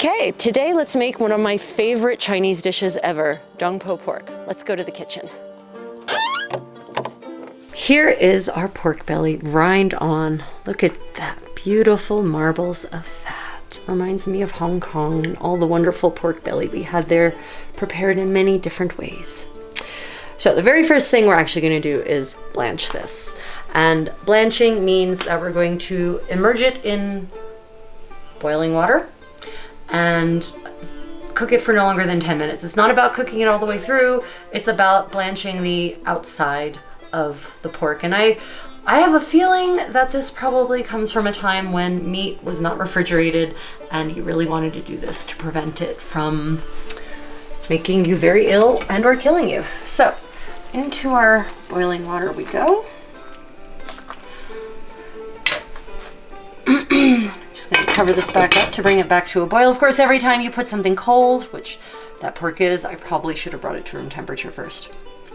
Okay, today let's make one of my favorite Chinese dishes ever, Dongpo Pork. Let's go to the kitchen. Here is our pork belly, rind on. Look at that, beautiful marbles of fat. Reminds me of Hong Kong and all the wonderful pork belly we had there, prepared in many different ways. So the very first thing we're actually going to do is blanch this. And blanching means that we're going to immerse it in boiling water and cook it for no longer than 10 minutes. It's not about cooking it all the way through, it's about blanching the outside of the pork. And I have a feeling that this probably comes from a time when meat was not refrigerated and you really wanted to do this to prevent it from making you very ill and or killing you. So into our boiling water we go. Just going to cover this back up to bring it back to a boil. Of course, every time you put something cold, which that pork is, I probably should have brought it to room temperature first.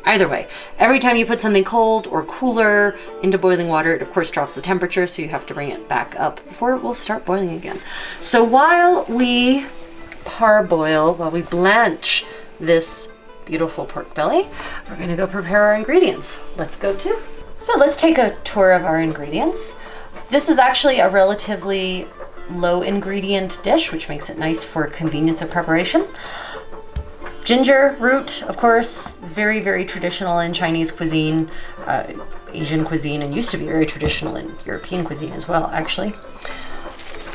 Either way, every time you put something cold or cooler into boiling water, it of course drops the temperature, so you have to bring it back up before it will start boiling again. So while we parboil, while we blanch this beautiful pork belly, we're going to go prepare our ingredients. Let's go to. So let's take a tour of our ingredients. This is actually a relatively low ingredient dish, which makes it nice for convenience of preparation. Ginger root, of course, very, very traditional in Chinese cuisine, Asian cuisine, and used to be very traditional in European cuisine as well, actually.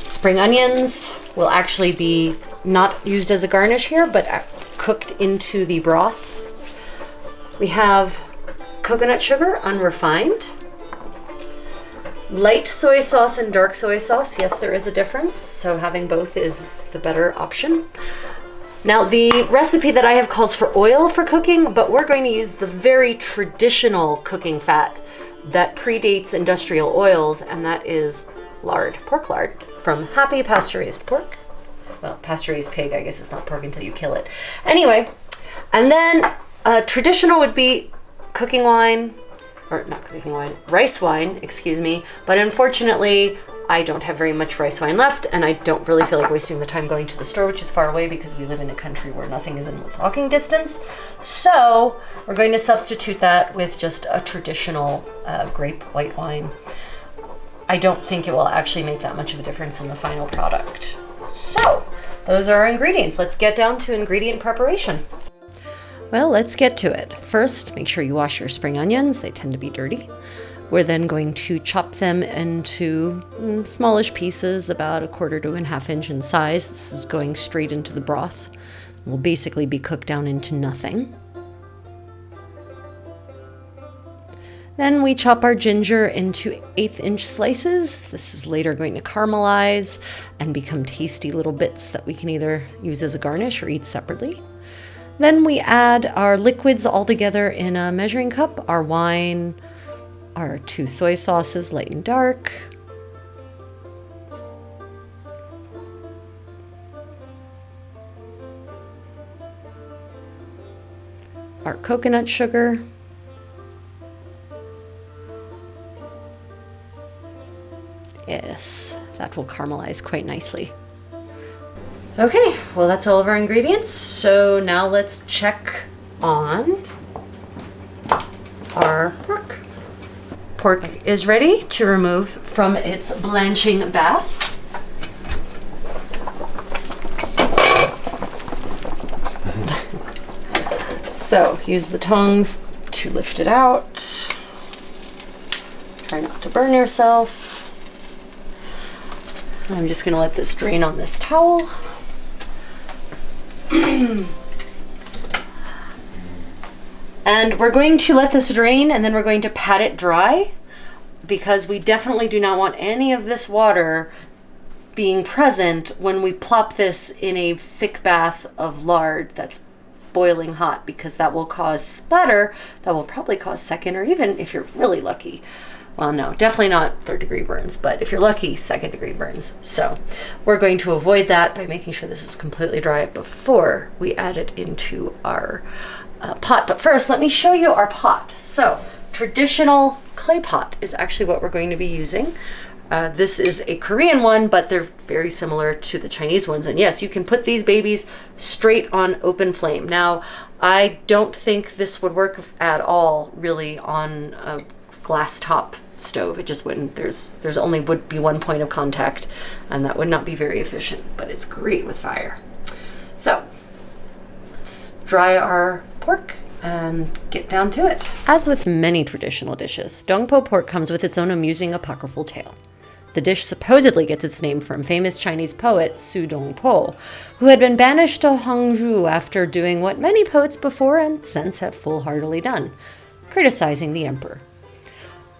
Spring onions will actually be not used as a garnish here, but cooked into the broth. We have coconut sugar, unrefined. Light soy sauce and dark soy sauce. Yes, there is a difference, so having both is the better option. Now, the recipe that I have calls for oil for cooking, but we're going to use the very traditional cooking fat that predates industrial oils, and that is lard, pork lard, from happy pasture-raised pork. Well, pasture-raised pig, I guess it's not pork until you kill it. Anyway, and then traditional would be cooking wine, or not cooking wine, rice wine, excuse me, but unfortunately, I don't have very much rice wine left, and I don't really feel like wasting the time going to the store, which is far away because we live in a country where nothing is in walking distance. So we're going to substitute that with just a traditional grape white wine. I don't think it will actually make that much of a difference in the final product. So those are our ingredients. Let's get down to ingredient preparation. Well, let's get to it. First, make sure you wash your spring onions. They tend to be dirty. We're then going to chop them into smallish pieces, about 1/4 to 1/2 inch in size. This is going straight into the broth. It will basically be cooked down into nothing. Then we chop our ginger into 1/8 inch slices. This is later going to caramelize and become tasty little bits that we can either use as a garnish or eat separately. Then we add our liquids all together in a measuring cup, our wine, our 2 soy sauces, light and dark, our coconut sugar, yes, that will caramelize quite nicely. Okay, well that's all of our ingredients. So now let's check on our pork. Pork is ready to remove from its blanching bath. So use the tongs to lift it out. Try not to burn yourself. I'm just going to let this drain on this towel. And we're going to let this drain, and then we're going to pat it dry, because we definitely do not want any of this water being present when we plop this in a thick bath of lard that's boiling hot, because that will cause splatter that will probably cause second, or even if you're really lucky, well, no, definitely not 3rd-degree burns, but if you're lucky, 2nd-degree burns. So we're going to avoid that by making sure this is completely dry before we add it into our pot. But first, let me show you our pot. So traditional clay pot is actually what we're going to be using. This is a Korean one, but they're very similar to the Chinese ones. And yes, you can put these babies straight on open flame. Now, I don't think this would work at all really on a glass top stove. It just wouldn't. There's only would be one point of contact, and that would not be very efficient, but it's great with fire. So let's dry our pork and get down to it. As with many traditional dishes, Dongpo pork comes with its own amusing apocryphal tale. The dish supposedly gets its name from famous Chinese poet Su Dongpo, who had been banished to Hangzhou after doing what many poets before and since have foolhardily done, criticizing the emperor.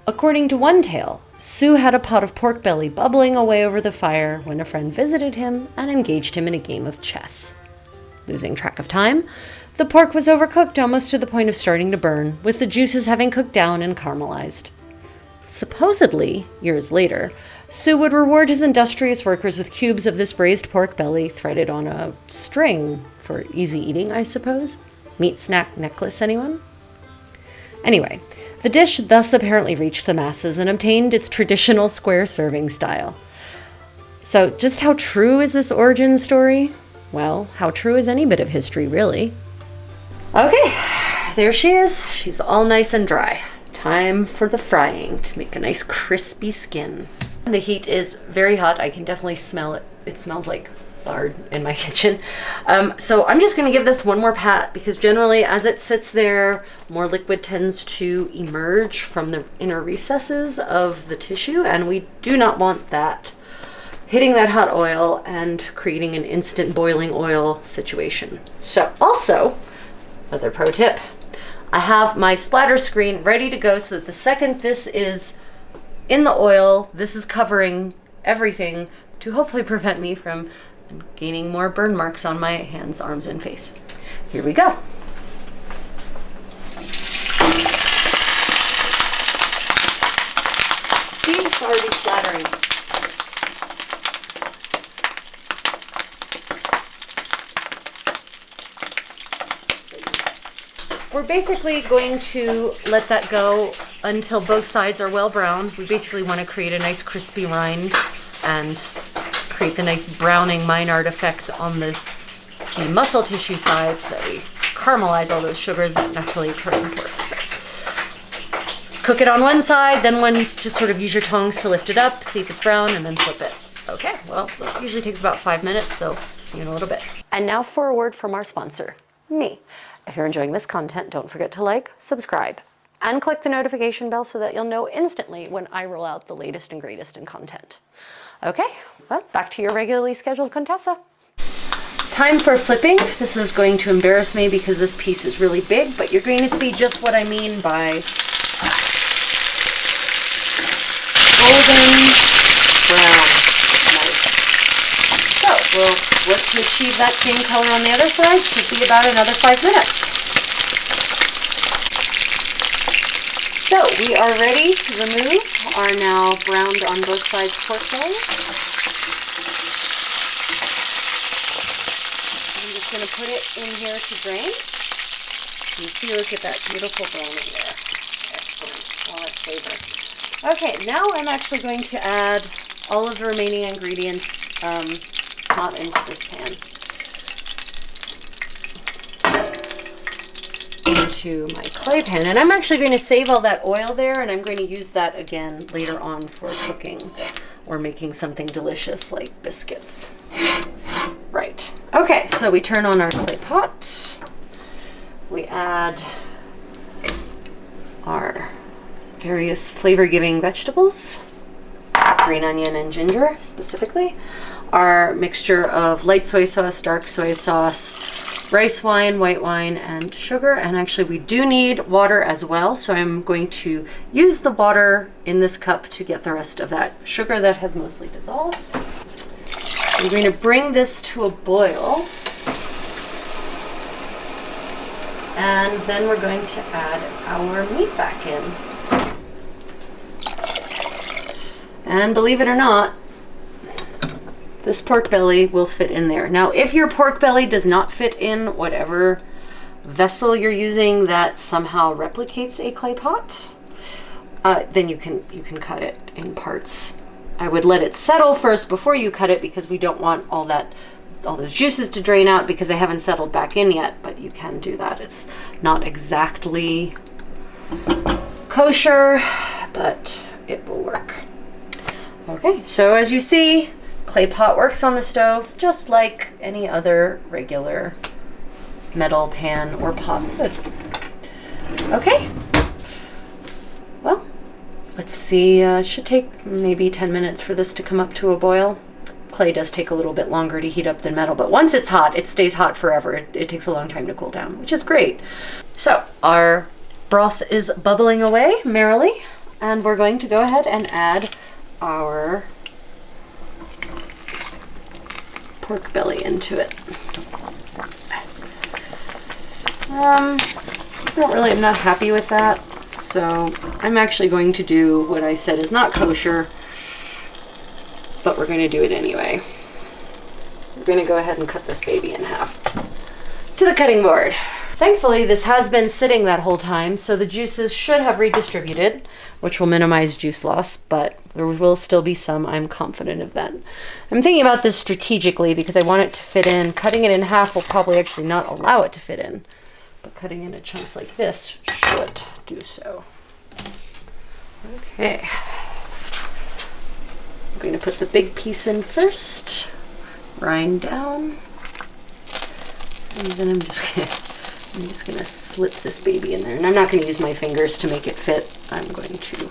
According to one tale, Su had a pot of pork belly bubbling away over the fire when a friend visited him and engaged him in a game of chess. Losing track of time, the pork was overcooked almost to the point of starting to burn, with the juices having cooked down and caramelized. Supposedly, years later, Su would reward his industrious workers with cubes of this braised pork belly threaded on a string for easy eating, I suppose. Meat snack necklace, anyone? Anyway, the dish thus apparently reached the masses and obtained its traditional square serving style. So just how true is this origin story? Well, how true is any bit of history, really? Okay, there she is. She's all nice and dry. Time for the frying to make a nice crispy skin. The heat is very hot. I can definitely smell it. It smells like lard in my kitchen. So I'm just gonna give this one more pat because generally as it sits there, more liquid tends to emerge from the inner recesses of the tissue, and we do not want that hitting that hot oil and creating an instant boiling oil situation. So also, another pro tip, I have my splatter screen ready to go so that the second this is in the oil, this is covering everything to hopefully prevent me from gaining more burn marks on my hands, arms, and face. Here we go. See, it's already splattering. We're basically going to let that go until both sides are well browned. We basically want to create a nice crispy rind and create the nice browning Maillard effect on the muscle tissue side so that we caramelize all those sugars that naturally occur in pork. So cook it on one side, then just sort of use your tongs to lift it up, see if it's brown, and then flip it. Okay, well, it usually takes about 5 minutes, so see you in a little bit. And now for a word from our sponsor, me. If you're enjoying this content, don't forget to like, subscribe, and click the notification bell so that you'll know instantly when I roll out the latest and greatest in content. Okay, well, back to your regularly scheduled Contessa. Time for flipping. This is going to embarrass me because this piece is really big, but you're going to see just what I mean by well done, brown. So we'll work to achieve that same color on the other side. Should be about another 5 minutes. So we are ready to remove our now browned on both sides pork belly. I'm just going to put it in here to drain. You see, look at that beautiful browning there. Excellent, all that flavor. Okay, now I'm actually going to add all of the remaining ingredients hot into this pan. Into my clay pan, and I'm actually going to save all that oil there, and I'm going to use that again later on for cooking or making something delicious like biscuits. Right. Okay, so we turn on our clay pot. We add our various flavor-giving vegetables, green onion and ginger specifically, our mixture of light soy sauce, dark soy sauce, rice wine, white wine, and sugar. And actually we do need water as well, so I'm going to use the water in this cup to get the rest of that sugar that has mostly dissolved. I'm going to bring this to a boil, and then we're going to add our meat back in. And believe it or not, this pork belly will fit in there. Now, if your pork belly does not fit in whatever vessel you're using that somehow replicates a clay pot, then you can cut it in parts I would let it settle first before you cut it, because we don't want all those juices to drain out because they haven't settled back in yet, but you can do that. It's not exactly kosher, but it will work. Okay, so as you see, clay pot works on the stove just like any other regular metal pan or pot would. Okay, well, let's see, it should take maybe 10 minutes for this to come up to a boil. Clay does take a little bit longer to heat up than metal, but once it's hot, it stays hot forever. It takes a long time to cool down, which is great. So our broth is bubbling away merrily, and we're going to go ahead and add our pork belly into it. I'm not happy with that, so I'm actually going to do what I said is not kosher, but we're going to do it anyway. We're going to go ahead and cut this baby in half to the cutting board. Thankfully, this has been sitting that whole time, so the juices should have redistributed, which will minimize juice loss, but there will still be some. I'm confident of that. I'm thinking about this strategically because I want it to fit in. Cutting it in half will probably actually not allow it to fit in, but cutting into chunks like this should do so. Okay. I'm going to put the big piece in first, rind down, and then I'm just gonna slip this baby in there. And I'm not going to use my fingers to make it fit. I'm going to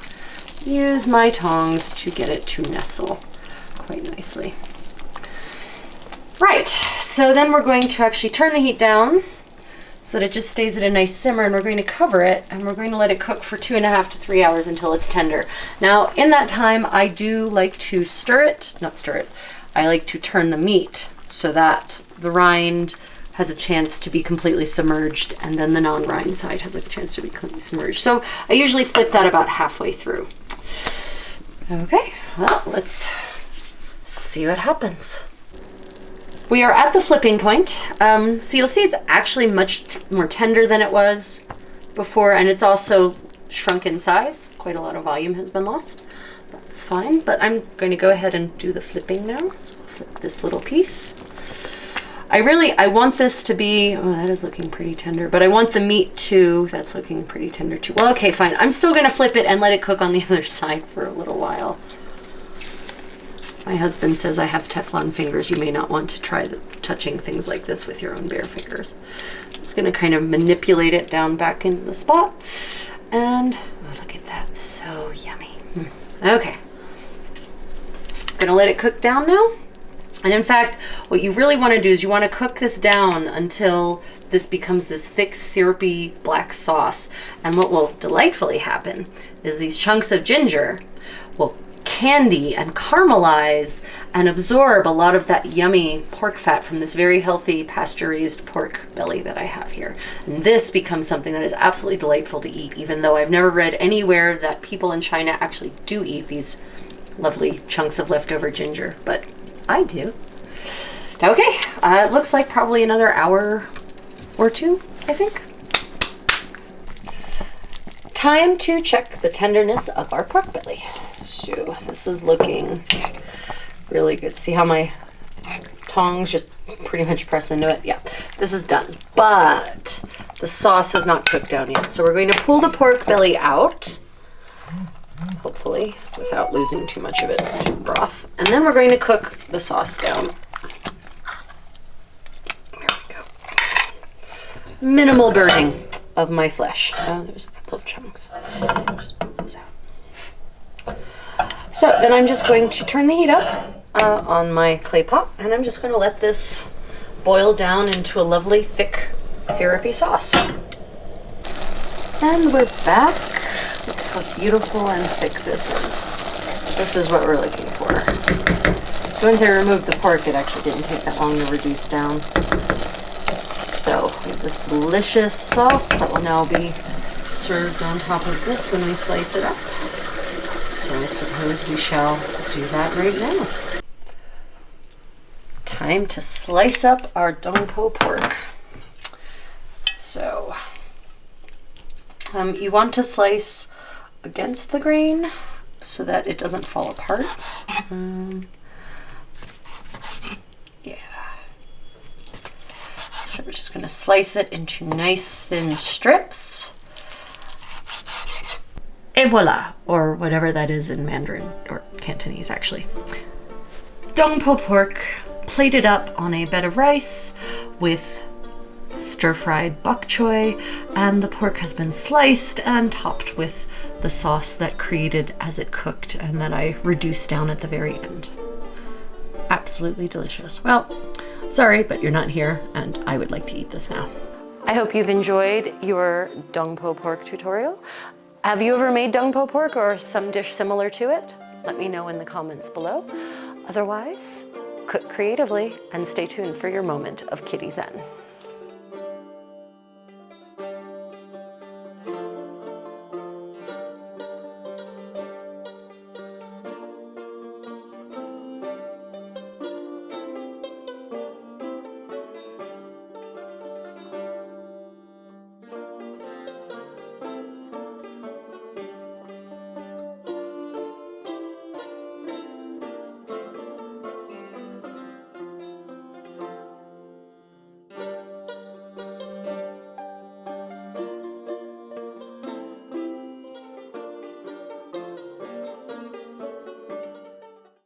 use my tongs to get it to nestle quite nicely. Right, so then we're going to actually turn the heat down so that it just stays at a nice simmer, and we're going to cover it and we're going to let it cook for 2.5 to 3 hours until it's tender. Now, in that time, I do like to I like to turn the meat so that the rind has a chance to be completely submerged, and then the non-rind side has a chance to be completely submerged. So I usually flip that about halfway through. Okay, well, let's see what happens. We are at the flipping point. So you'll see it's actually much more tender than it was before, and it's also shrunk in size. Quite a lot of volume has been lost. That's fine, but I'm going to go ahead and do the flipping now. So we'll flip this little piece. I want this to be, oh, that is looking pretty tender, but I want the meat too. That's looking pretty tender too. Well, okay, fine. I'm still gonna flip it and let it cook on the other side for a little while. My husband says I have Teflon fingers. You may not want to try touching things like this with your own bare fingers. I'm just gonna kind of manipulate it down back into the spot. And, oh, look at that, so yummy. Okay, gonna let it cook down now. And in fact, what you really want to do is you want to cook this down until this becomes this thick, syrupy black sauce. And what will delightfully happen is these chunks of ginger will candy and caramelize and absorb a lot of that yummy pork fat from this very healthy pasture-raised pork belly that I have here. And this becomes something that is absolutely delightful to eat, even though I've never read anywhere that people in China actually do eat these lovely chunks of leftover ginger, but I do. Okay, it looks like probably another hour or two, I think. Time to check the tenderness of our pork belly. So this is looking really good. See how my tongs just pretty much press into it? Yeah, this is done. But the sauce has not cooked down yet. So we're going to pull the pork belly out, hopefully without losing too much of it to broth. And then we're going to cook the sauce down. There we go. Minimal burning of my flesh. Oh, there's a couple of chunks. Just pull those out. So then I'm just going to turn the heat up on my clay pot, and I'm just going to let this boil down into a lovely thick syrupy sauce. And we're back. Look how beautiful and thick this is. This is what we're looking for. So once I removed the pork, it actually didn't take that long to reduce down. So we have this delicious sauce that will now be served on top of this when we slice it up. So I suppose we shall do that right now. Time to slice up our Dongpo pork. So you want to slice against the grain so that it doesn't fall apart. Yeah. So we're just gonna slice it into nice thin strips. Et voila, or whatever that is in Mandarin, or Cantonese actually. Dongpo pork plated up on a bed of rice with stir-fried bok choy, and the pork has been sliced and topped with the sauce that created as it cooked and that I reduced down at the very end. Absolutely delicious. Well, sorry, but you're not here, and I would like to eat this now. I hope you've enjoyed your Dongpo pork tutorial. Have you ever made Dongpo pork or some dish similar to it? Let me know in the comments below. Otherwise, cook creatively and stay tuned for your moment of kitty zen.